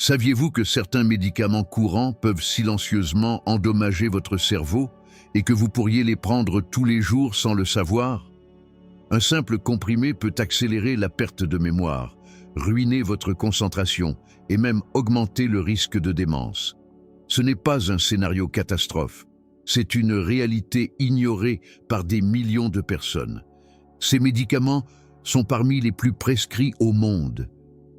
Saviez-vous que certains médicaments courants peuvent silencieusement endommager votre cerveau et que vous pourriez les prendre tous les jours sans le savoir? Un simple comprimé peut accélérer la perte de mémoire, ruiner votre concentration et même augmenter le risque de démence. Ce n'est pas un scénario catastrophe, c'est une réalité ignorée par des millions de personnes. Ces médicaments sont parmi les plus prescrits au monde.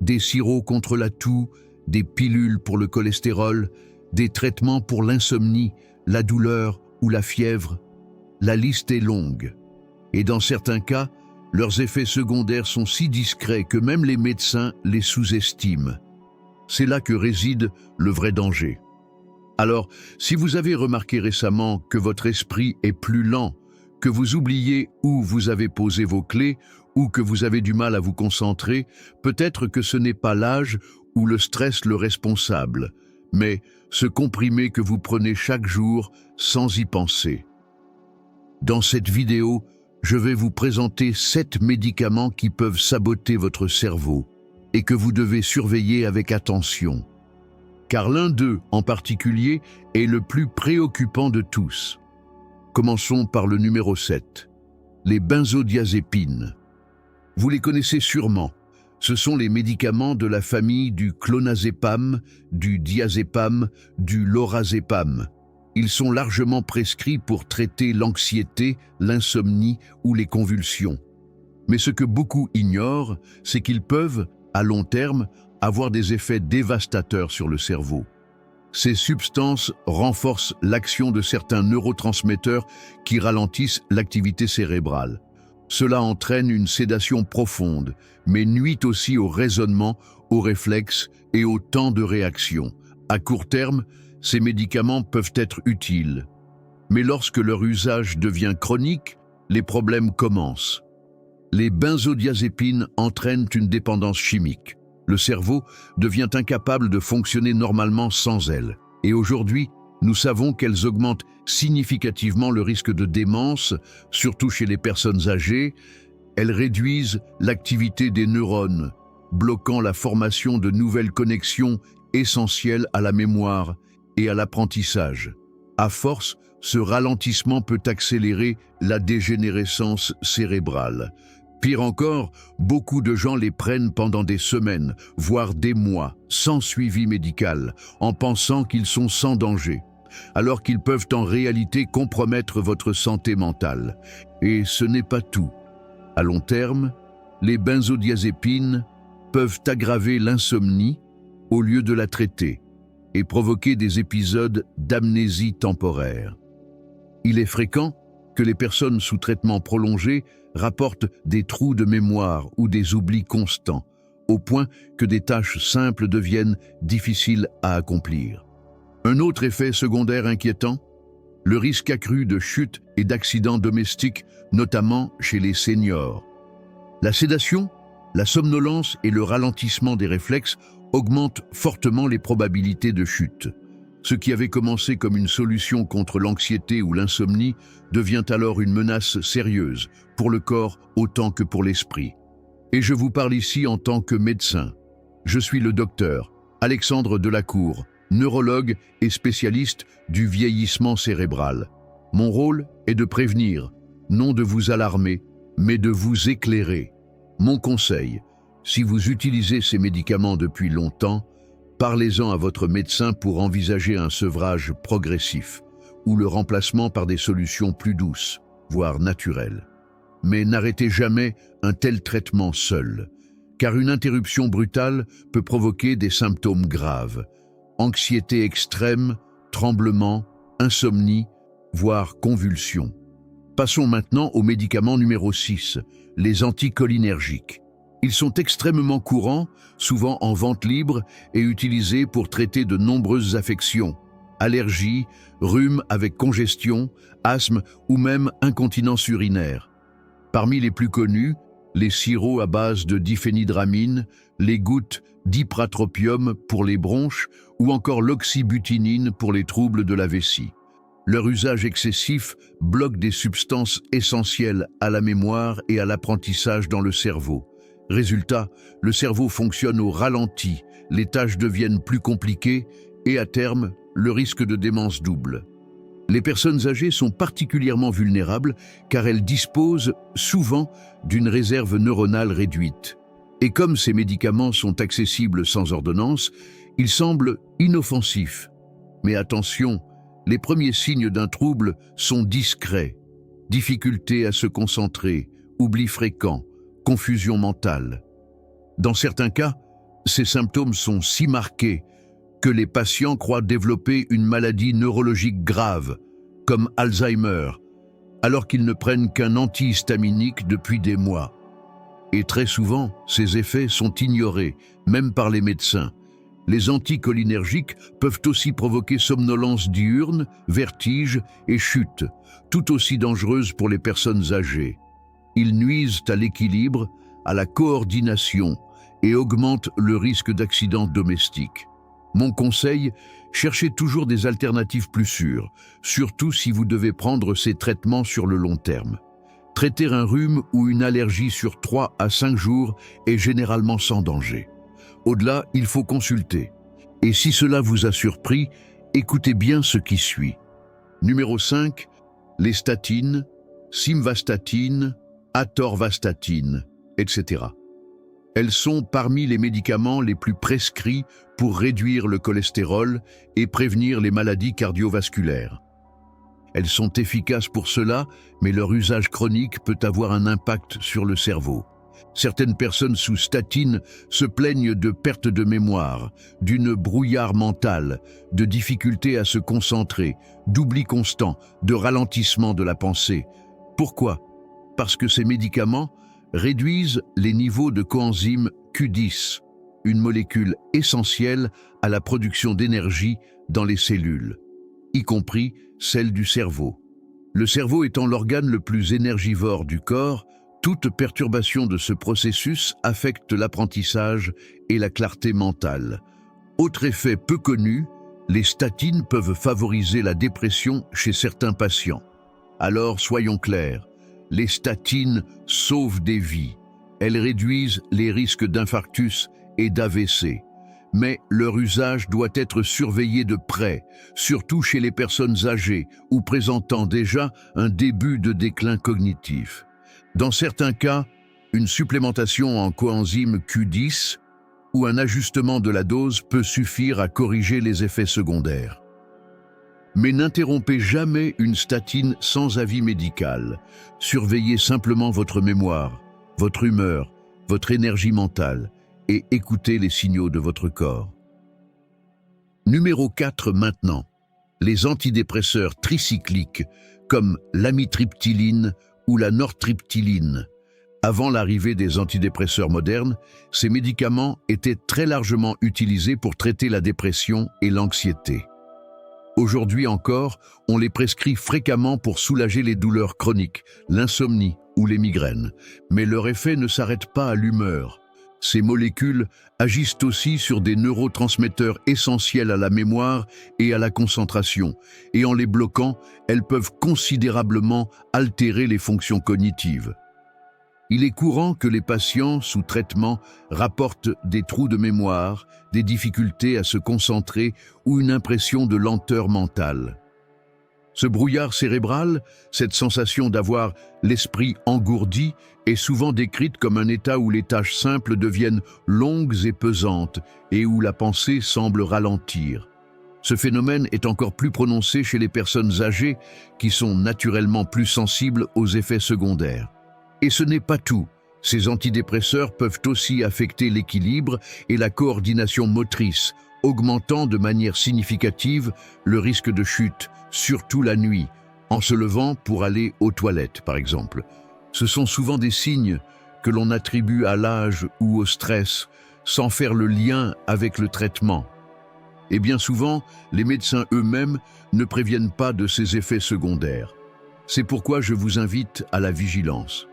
Des sirops contre la toux, des pilules pour le cholestérol, des traitements pour l'insomnie, la douleur ou la fièvre. La liste est longue. Et dans certains cas, leurs effets secondaires sont si discrets que même les médecins les sous-estiment. C'est là que réside le vrai danger. Alors, si vous avez remarqué récemment que votre esprit est plus lent, que vous oubliez où vous avez posé vos clés ou que vous avez du mal à vous concentrer, peut-être que ce n'est pas l'âge ou le stress le responsable, mais ce comprimé que vous prenez chaque jour sans y penser. Dans cette vidéo, je vais vous présenter 7 médicaments qui peuvent saboter votre cerveau et que vous devez surveiller avec attention. Car l'un d'eux, en particulier, est le plus préoccupant de tous. Commençons par le numéro 7, les benzodiazépines. Vous les connaissez sûrement. Ce sont les médicaments de la famille du clonazépam, du diazépam, du lorazépam. Ils sont largement prescrits pour traiter l'anxiété, l'insomnie ou les convulsions. Mais ce que beaucoup ignorent, c'est qu'ils peuvent, à long terme, avoir des effets dévastateurs sur le cerveau. Ces substances renforcent l'action de certains neurotransmetteurs qui ralentissent l'activité cérébrale. Cela entraîne une sédation profonde, mais nuit aussi au raisonnement, aux réflexes et au temps de réaction. À court terme, ces médicaments peuvent être utiles. Mais lorsque leur usage devient chronique, les problèmes commencent. Les benzodiazépines entraînent une dépendance chimique. Le cerveau devient incapable de fonctionner normalement sans elles. Et aujourd'hui, nous savons qu'elles augmentent significativement le risque de démence, surtout chez les personnes âgées. Elles réduisent l'activité des neurones, bloquant la formation de nouvelles connexions essentielles à la mémoire et à l'apprentissage. À force, ce ralentissement peut accélérer la dégénérescence cérébrale. Pire encore, beaucoup de gens les prennent pendant des semaines, voire des mois, sans suivi médical, en pensant qu'ils sont sans danger, alors qu'ils peuvent en réalité compromettre votre santé mentale. Et ce n'est pas tout. À long terme, les benzodiazépines peuvent aggraver l'insomnie au lieu de la traiter et provoquer des épisodes d'amnésie temporaire. Il est fréquent que les personnes sous traitement prolongé rapportent des trous de mémoire ou des oublis constants, au point que des tâches simples deviennent difficiles à accomplir. Un autre effet secondaire inquiétant, le risque accru de chute et d'accidents domestiques, notamment chez les seniors. La sédation, la somnolence et le ralentissement des réflexes augmentent fortement les probabilités de chute. Ce qui avait commencé comme une solution contre l'anxiété ou l'insomnie devient alors une menace sérieuse, pour le corps autant que pour l'esprit. Et je vous parle ici en tant que médecin. Je suis le docteur Alexandre Delacour, neurologue et spécialiste du vieillissement cérébral. Mon rôle est de prévenir, non de vous alarmer, mais de vous éclairer. Mon conseil, si vous utilisez ces médicaments depuis longtemps, parlez-en à votre médecin pour envisager un sevrage progressif ou le remplacement par des solutions plus douces, voire naturelles. Mais n'arrêtez jamais un tel traitement seul, car une interruption brutale peut provoquer des symptômes graves. Anxiété extrême, tremblements, insomnie, voire convulsions. Passons maintenant au médicament numéro 6, les anticholinergiques. Ils sont extrêmement courants, souvent en vente libre et utilisés pour traiter de nombreuses affections, allergies, rhume avec congestion, asthme ou même incontinence urinaire. Parmi les plus connus, les sirops à base de diphénhydramine, les gouttes d'ipratropium pour les bronches ou encore l'oxybutinine pour les troubles de la vessie. Leur usage excessif bloque des substances essentielles à la mémoire et à l'apprentissage dans le cerveau. Résultat, le cerveau fonctionne au ralenti, les tâches deviennent plus compliquées et à terme, le risque de démence double. Les personnes âgées sont particulièrement vulnérables car elles disposent souvent d'une réserve neuronale réduite. Et comme ces médicaments sont accessibles sans ordonnance, ils semblent inoffensifs. Mais attention, les premiers signes d'un trouble sont discrets. Difficulté à se concentrer, oubli fréquent, confusion mentale. Dans certains cas, ces symptômes sont si marqués que les patients croient développer une maladie neurologique grave, comme Alzheimer, alors qu'ils ne prennent qu'un antihistaminique depuis des mois. Et très souvent, ces effets sont ignorés, même par les médecins. Les anticholinergiques peuvent aussi provoquer somnolence diurne, vertige et chute, tout aussi dangereuses pour les personnes âgées. Ils nuisent à l'équilibre, à la coordination et augmentent le risque d'accidents domestiques. Mon conseil, cherchez toujours des alternatives plus sûres, surtout si vous devez prendre ces traitements sur le long terme. Traiter un rhume ou une allergie sur 3 à 5 jours est généralement sans danger. Au-delà, il faut consulter. Et si cela vous a surpris, écoutez bien ce qui suit. Numéro 5, les statines, simvastatine, atorvastatine, etc. Elles sont parmi les médicaments les plus prescrits pour réduire le cholestérol et prévenir les maladies cardiovasculaires. Elles sont efficaces pour cela, mais leur usage chronique peut avoir un impact sur le cerveau. Certaines personnes sous statine se plaignent de perte de mémoire, d'une brouillard mentale, de difficultés à se concentrer, d'oubli constant, de ralentissement de la pensée. Pourquoi? Parce que ces médicaments réduisent les niveaux de coenzyme Q10, une molécule essentielle à la production d'énergie dans les cellules, y compris celle du cerveau. Le cerveau étant l'organe le plus énergivore du corps, toute perturbation de ce processus affecte l'apprentissage et la clarté mentale. Autre effet peu connu, les statines peuvent favoriser la dépression chez certains patients. Alors soyons clairs, les statines sauvent des vies. Elles réduisent les risques d'infarctus et d'AVC. Mais leur usage doit être surveillé de près, surtout chez les personnes âgées ou présentant déjà un début de déclin cognitif. Dans certains cas, une supplémentation en coenzyme Q10 ou un ajustement de la dose peut suffire à corriger les effets secondaires. Mais n'interrompez jamais une statine sans avis médical. Surveillez simplement votre mémoire, votre humeur, votre énergie mentale et écoutez les signaux de votre corps. Numéro 4 maintenant, les antidépresseurs tricycliques comme l'amitriptyline ou la nortriptyline. Avant l'arrivée des antidépresseurs modernes, ces médicaments étaient très largement utilisés pour traiter la dépression et l'anxiété. Aujourd'hui encore, on les prescrit fréquemment pour soulager les douleurs chroniques, l'insomnie ou les migraines. Mais leur effet ne s'arrête pas à l'humeur. Ces molécules agissent aussi sur des neurotransmetteurs essentiels à la mémoire et à la concentration, et en les bloquant, elles peuvent considérablement altérer les fonctions cognitives. Il est courant que les patients sous traitement rapportent des trous de mémoire, des difficultés à se concentrer ou une impression de lenteur mentale. Ce brouillard cérébral, cette sensation d'avoir l'esprit engourdi, est souvent décrite comme un état où les tâches simples deviennent longues et pesantes et où la pensée semble ralentir. Ce phénomène est encore plus prononcé chez les personnes âgées qui sont naturellement plus sensibles aux effets secondaires. Et ce n'est pas tout. Ces antidépresseurs peuvent aussi affecter l'équilibre et la coordination motrice, augmentant de manière significative le risque de chute, surtout la nuit, en se levant pour aller aux toilettes par exemple. Ce sont souvent des signes que l'on attribue à l'âge ou au stress, sans faire le lien avec le traitement. Et bien souvent, les médecins eux-mêmes ne préviennent pas de ces effets secondaires. C'est pourquoi je vous invite à la vigilance.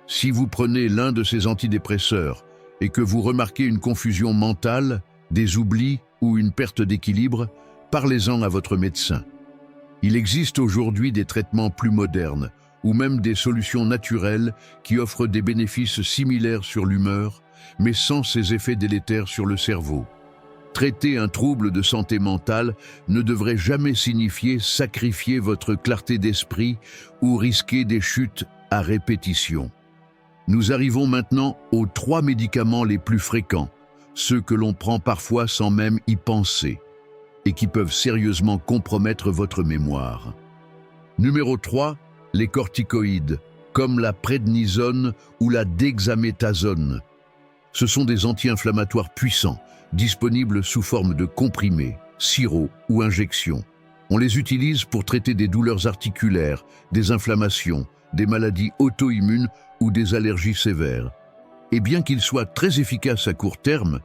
Si vous prenez l'un de ces antidépresseurs et que vous remarquez une confusion mentale, des oublis ou une perte d'équilibre, parlez-en à votre médecin. Il existe aujourd'hui des traitements plus modernes ou même des solutions naturelles qui offrent des bénéfices similaires sur l'humeur, mais sans ces effets délétères sur le cerveau. Traiter un trouble de santé mentale ne devrait jamais signifier sacrifier votre clarté d'esprit ou risquer des chutes à répétition. Nous arrivons maintenant aux 3 médicaments les plus fréquents, ceux que l'on prend parfois sans même y penser, et qui peuvent sérieusement compromettre votre mémoire. Numéro 3, les corticoïdes, comme la prédnisone ou la dexaméthasone. Ce sont des anti-inflammatoires puissants, disponibles sous forme de comprimés, sirops ou injections. On les utilise pour traiter des douleurs articulaires, des inflammations, des maladies auto-immunes ou des allergies sévères. Et bien qu'ils soient très efficaces à court terme,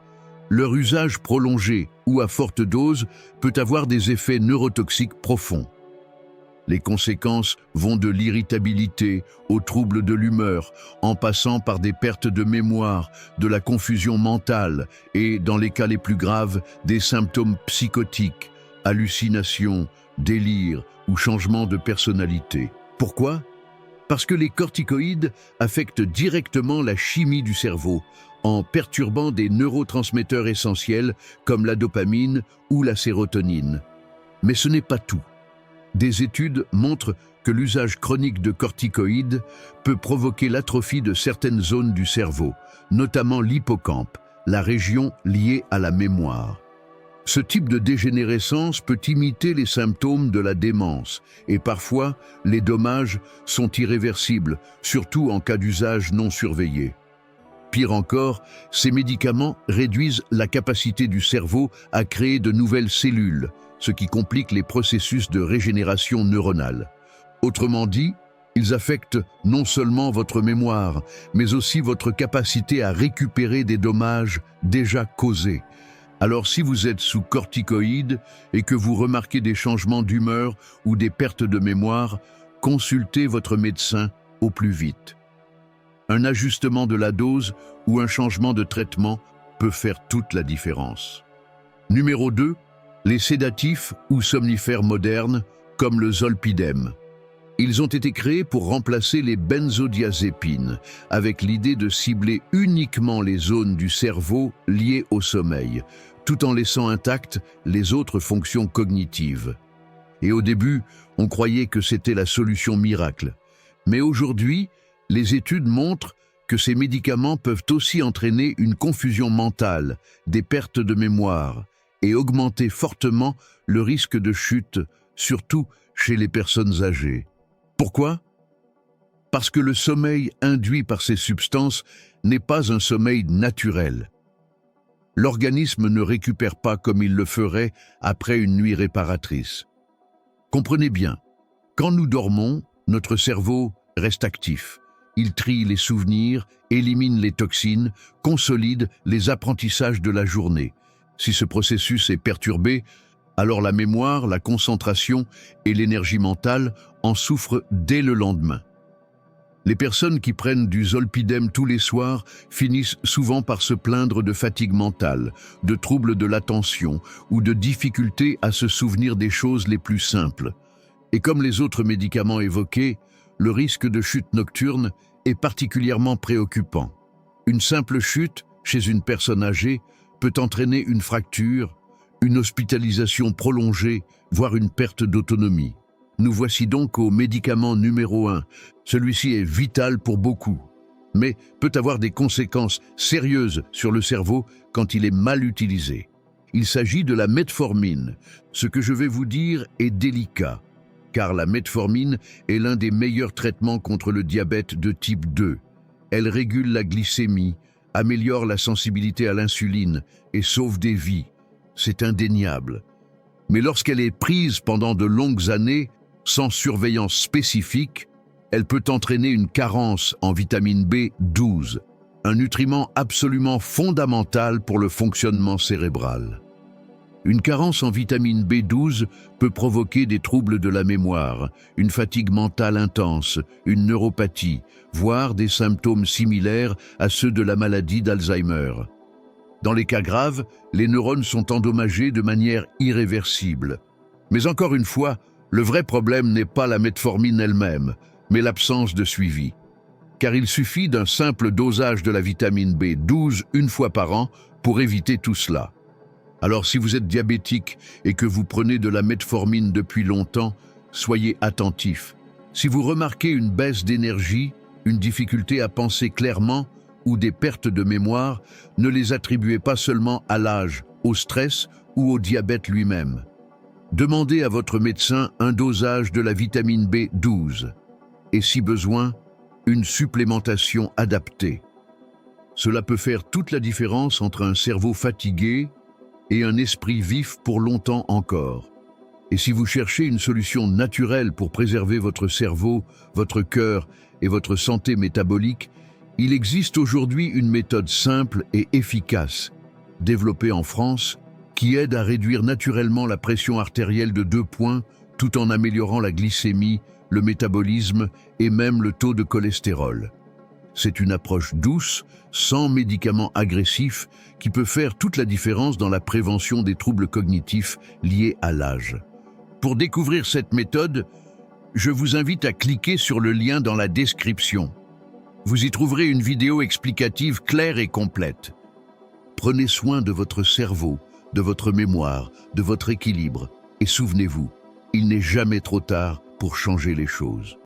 leur usage prolongé ou à forte dose peut avoir des effets neurotoxiques profonds. Les conséquences vont de l'irritabilité aux troubles de l'humeur, en passant par des pertes de mémoire, de la confusion mentale et, dans les cas les plus graves, des symptômes psychotiques, hallucinations, délires ou changements de personnalité. Pourquoi ? Parce que les corticoïdes affectent directement la chimie du cerveau, en perturbant des neurotransmetteurs essentiels comme la dopamine ou la sérotonine. Mais ce n'est pas tout. Des études montrent que l'usage chronique de corticoïdes peut provoquer l'atrophie de certaines zones du cerveau, notamment l'hippocampe, la région liée à la mémoire. Ce type de dégénérescence peut imiter les symptômes de la démence et parfois, les dommages sont irréversibles, surtout en cas d'usage non surveillé. Pire encore, ces médicaments réduisent la capacité du cerveau à créer de nouvelles cellules, ce qui complique les processus de régénération neuronale. Autrement dit, ils affectent non seulement votre mémoire, mais aussi votre capacité à récupérer des dommages déjà causés. Alors si vous êtes sous corticoïdes et que vous remarquez des changements d'humeur ou des pertes de mémoire, consultez votre médecin au plus vite. Un ajustement de la dose ou un changement de traitement peut faire toute la différence. Numéro 2. Les sédatifs ou somnifères modernes, comme le zolpidem. Ils ont été créés pour remplacer les benzodiazépines, avec l'idée de cibler uniquement les zones du cerveau liées au sommeil, tout en laissant intactes les autres fonctions cognitives. Et au début, on croyait que c'était la solution miracle. Mais aujourd'hui, les études montrent que ces médicaments peuvent aussi entraîner une confusion mentale, des pertes de mémoire, et augmenter fortement le risque de chute, surtout chez les personnes âgées. Pourquoi ? Parce que le sommeil induit par ces substances n'est pas un sommeil naturel. L'organisme ne récupère pas comme il le ferait après une nuit réparatrice. Comprenez bien, quand nous dormons, notre cerveau reste actif. Il trie les souvenirs, élimine les toxines, consolide les apprentissages de la journée. Si ce processus est perturbé, alors la mémoire, la concentration et l'énergie mentale en souffrent dès le lendemain. Les personnes qui prennent du zolpidem tous les soirs finissent souvent par se plaindre de fatigue mentale, de troubles de l'attention ou de difficultés à se souvenir des choses les plus simples. Et comme les autres médicaments évoqués, le risque de chute nocturne est particulièrement préoccupant. Une simple chute chez une personne âgée peut entraîner une fracture, une hospitalisation prolongée, voire une perte d'autonomie. Nous voici donc au médicament numéro 1. Celui-ci est vital pour beaucoup, mais peut avoir des conséquences sérieuses sur le cerveau quand il est mal utilisé. Il s'agit de la metformine. Ce que je vais vous dire est délicat, car la metformine est l'un des meilleurs traitements contre le diabète de type 2. Elle régule la glycémie, améliore la sensibilité à l'insuline et sauve des vies. C'est indéniable. Mais lorsqu'elle est prise pendant de longues années, sans surveillance spécifique, elle peut entraîner une carence en vitamine B12, un nutriment absolument fondamental pour le fonctionnement cérébral. Une carence en vitamine B12 peut provoquer des troubles de la mémoire, une fatigue mentale intense, une neuropathie, voire des symptômes similaires à ceux de la maladie d'Alzheimer. Dans les cas graves, les neurones sont endommagés de manière irréversible. Mais encore une fois, le vrai problème n'est pas la metformine elle-même, mais l'absence de suivi. Car il suffit d'un simple dosage de la vitamine B12 une fois par an pour éviter tout cela. Alors si vous êtes diabétique et que vous prenez de la metformine depuis longtemps, soyez attentif. Si vous remarquez une baisse d'énergie, une difficulté à penser clairement ou des pertes de mémoire, ne les attribuez pas seulement à l'âge, au stress ou au diabète lui-même. Demandez à votre médecin un dosage de la vitamine B12 et, si besoin, une supplémentation adaptée. Cela peut faire toute la différence entre un cerveau fatigué et un esprit vif pour longtemps encore. Et si vous cherchez une solution naturelle pour préserver votre cerveau, votre cœur et votre santé métabolique, il existe aujourd'hui une méthode simple et efficace, développée en France, qui aide à réduire naturellement la pression artérielle de 2 points tout en améliorant la glycémie, le métabolisme et même le taux de cholestérol. C'est une approche douce, sans médicaments agressifs, qui peut faire toute la différence dans la prévention des troubles cognitifs liés à l'âge. Pour découvrir cette méthode, je vous invite à cliquer sur le lien dans la description. Vous y trouverez une vidéo explicative claire et complète. Prenez soin de votre cerveau, de votre mémoire, de votre équilibre, et souvenez-vous, il n'est jamais trop tard pour changer les choses.